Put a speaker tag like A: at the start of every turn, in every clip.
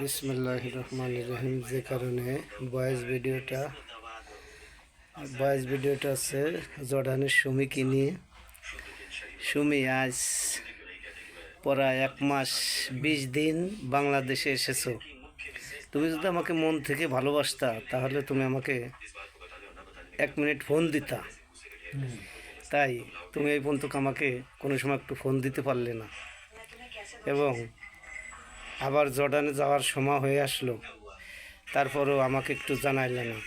A: বিসমিল্লাহির রহমানির রহিম। যে কারণে ভয়েস ভিডিওটা আছে জর্ডানের সুমিকে নিয়ে। সুমি, আজ প্রায় 1 মাস 20 দিন বাংলাদেশে এসেছো। তুমি যদি আমাকে মন থেকে ভালোবাসতা তাহলে তুমি আমাকে 1 মিনিট ফোন দিতা। তাই তুমি এই পর্যন্ত আমাকে কোনো সময় একটু ফোন দিতে পারলে না, এবং আবার জর্ডানে যাওয়ার সময় হয়ে আসলো, তারপরেও আমাকে একটু জানাইলে না।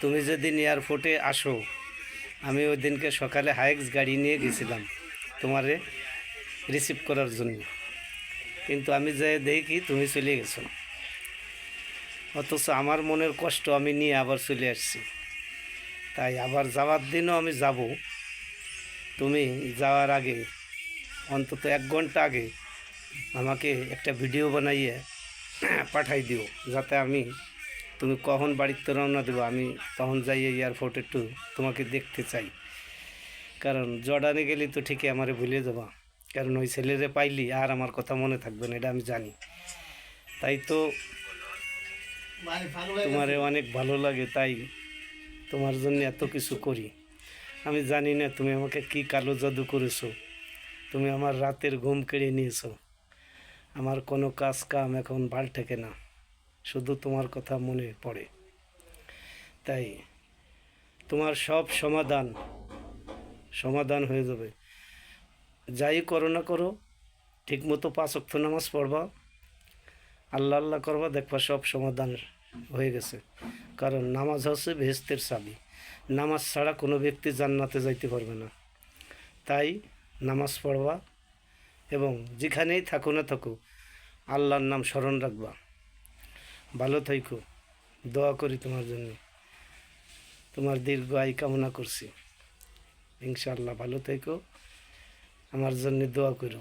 A: তুমি যেদিন এয়ারপোর্টে আসো, আমি ওই দিনকে সকালে হাইক্স গাড়ি নিয়ে গেছিলাম তোমারে রিসিভ করার জন্য, কিন্তু আমি যে দেখি তুমি চলে গেছো। অথচ আমার মনের কষ্ট আমি নিয়ে আবার চলে আসছি। তাই আবার যাওয়ার দিনও আমি যাব। তুমি যাওয়ার আগে অন্তত 1 ঘন্টা আগে আমাকে একটা ভিডিও বানাইয়ে পাঠাই দিও, যাতে তুমি কখন বাড়িতে রওনা দেবো আমি তখন যাই এয়ারপোর্টে একটু তোমাকে দেখতে চাই। কারণ জর্ডানে গেলে তো ঠিকই আমারে ভুলে যাবা, কারণ ওই ছেলেরে পাইলি আর আমার কথা মনে থাকবে না, এটা আমি জানি। তাই তো তোমারে অনেক ভালো লাগে, তাই তোমার জন্য এত কিছু করি। আমি জানি না তুমি আমাকে কি কালো জাদু করেছো। তুমি আমার রাতের ঘুম কেড়ে নিয়েছো। আমার কোনো কাজ কাম এখন ভাল ঠেকে না, শুধু তোমার কথা মনে পড়ে। তাই তোমার সব সমাধান হয়ে যাবে। যাই করো না করো, ঠিকমতো 5 ওয়াক্ত নামাজ পড়বা, আল্লাহ আল্লাহ করবা, দেখবা সব সমাধান হয়ে গেছে। কারণ নামাজ হচ্ছে বেহেশতের চাবি। নামাজ ছাড়া কোনো ব্যক্তি জান্নাতে যাইতে পারবে না। তাই নামাজ পড়বা, এবং যেখানেই থাকো না থাকো আল্লাহর নাম স্মরণ রাখবা। ভালো থাইকো, দোয়া করি তোমার জন্য। তোমার দীর্ঘ আয়ু কামনা করছি। ইনশাআল্লাহ ভালো থেকো, আমার জন্য দোয়া করো।